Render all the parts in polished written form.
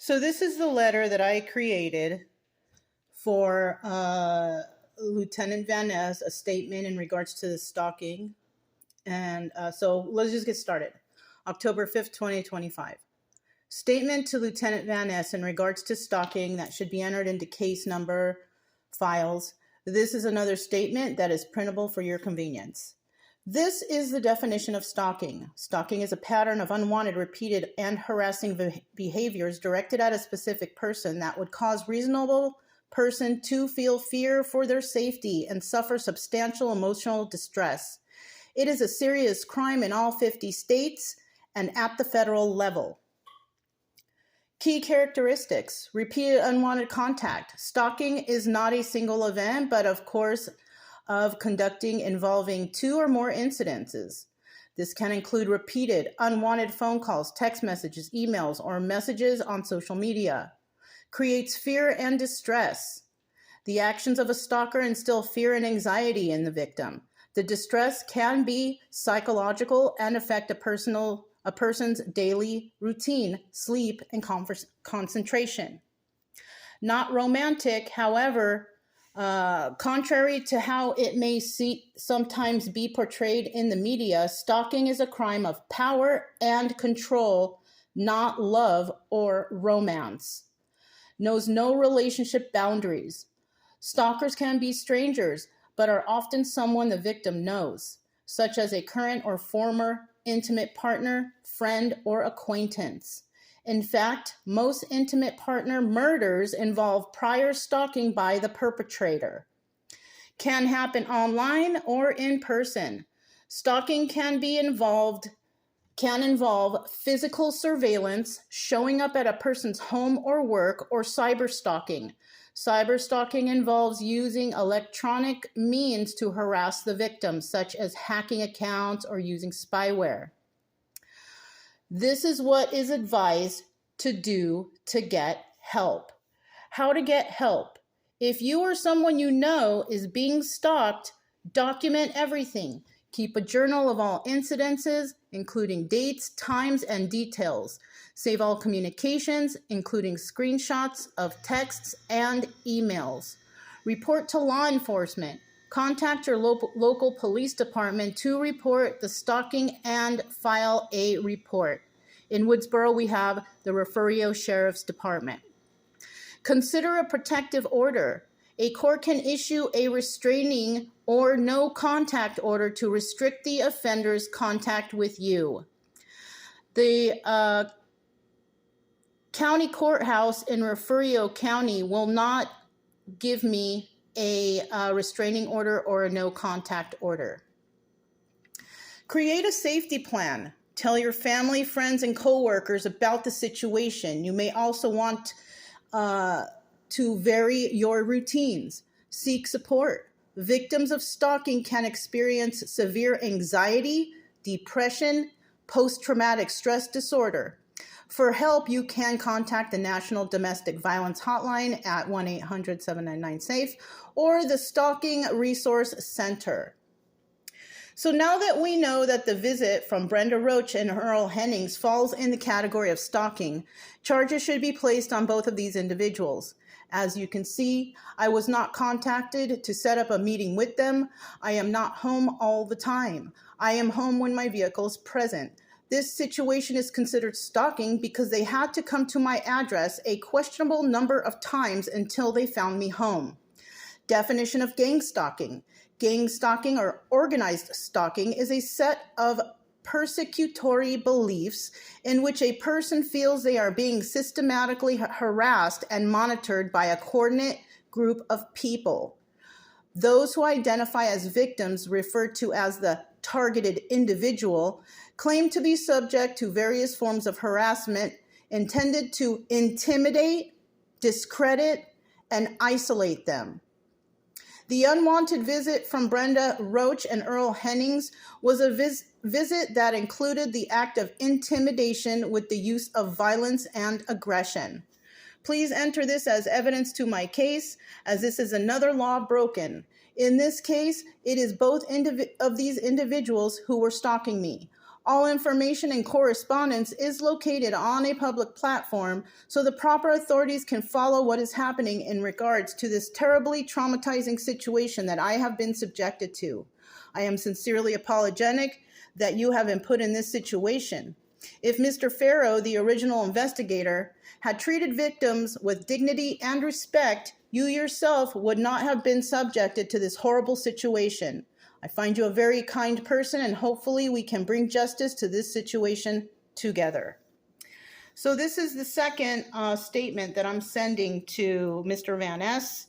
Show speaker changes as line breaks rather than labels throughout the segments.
So this is the letter that I created for Lieutenant Van Ness, a statement in regards to the stalking. And so let's just get started. October 5th, 2025. Statement to Lieutenant Van Ness in regards to stalking that should be entered into case number files. This is another statement that is printable for your convenience. This is the definition of stalking. Stalking is a pattern of unwanted, repeated, and harassing behaviors directed at a specific person that would cause reasonable person to feel fear for their safety and suffer substantial emotional distress. It is a serious crime in all 50 states and at the federal level. Key characteristics: repeated unwanted contact. Stalking is not a single event, but of course of conducting involving two or more incidences. This can include repeated unwanted phone calls, text messages, emails, or messages on social media. Creates fear and distress. The actions of a stalker instill fear and anxiety in the victim. The distress can be psychological and affect a person's daily routine, sleep, and concentration. Not romantic, however, contrary to how it may sometimes be portrayed in the media, stalking is a crime of power and control, not love or romance. Knows no relationship boundaries. Stalkers can be strangers, but are often someone the victim knows, such as a current or former intimate partner, friend, or acquaintance. In fact, most intimate partner murders involve prior stalking by the perpetrator. Can happen online or in person. Stalking can involve physical surveillance, showing up at a person's home or work, or cyber stalking. Cyber stalking involves using electronic means to harass the victim, such as hacking accounts or using spyware. This is what is advised to do to get help. How to get help. If you or someone you know is being stalked, document everything. Keep a journal of all incidences, including dates, times, and details. Save all communications, including screenshots of texts and emails. Report to law enforcement. Contact your local police department to report the stalking and file a report. In Woodsboro, we have the Refugio Sheriff's Department. Consider a protective order. A court can issue a restraining or no contact order to restrict the offender's contact with you. The county courthouse in Refugio County will not give me a restraining order or a no contact order. Create a safety plan. Tell your family, friends, and coworkers about the situation. You may also want to vary your routines. Seek support. Victims of stalking can experience severe anxiety, depression, post-traumatic stress disorder. For help, you can contact the National Domestic Violence Hotline at 1-800-799-SAFE or the Stalking Resource Center. So now that we know that the visit from Brenda Roach and Earl Hennings falls in the category of stalking, charges should be placed on both of these individuals. As you can see, I was not contacted to set up a meeting with them. I am not home all the time. I am home when my vehicle is present. This situation is considered stalking because they had to come to my address a questionable number of times until they found me home. Definition of gang stalking. Gang stalking or organized stalking is a set of persecutory beliefs in which a person feels they are being systematically harassed and monitored by a coordinate group of people. Those who identify as victims, referred to as the targeted individual, claim to be subject to various forms of harassment intended to intimidate, discredit, and isolate them. The unwanted visit from Brenda Roach and Earl Hennings was a visit that included the act of intimidation with the use of violence and aggression. Please enter this as evidence to my case, as this is another law broken. In this case, it is both of these individuals who were stalking me. All information and correspondence is located on a public platform, so the proper authorities can follow what is happening in regards to this terribly traumatizing situation that I have been subjected to. I am sincerely apologetic that you have been put in this situation. If Mr. Farrow, the original investigator, had treated victims with dignity and respect, you yourself would not have been subjected to this horrible situation. I find you a very kind person, and hopefully we can bring justice to this situation together. So this is the second statement that I'm sending to Mr. Van Ness.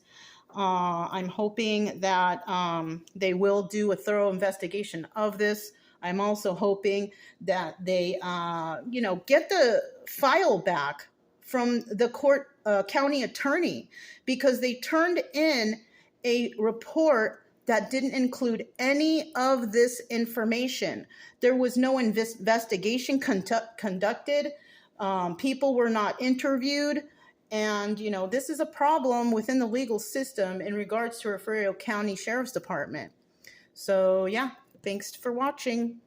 I'm hoping that they will do a thorough investigation of this. I'm also hoping that they, get the file back from the county attorney, because they turned in a report that didn't include any of this information. There was no investigation conducted. People were not interviewed. And, this is a problem within the legal system in regards to Refugio County Sheriff's Department. So, yeah, thanks for watching.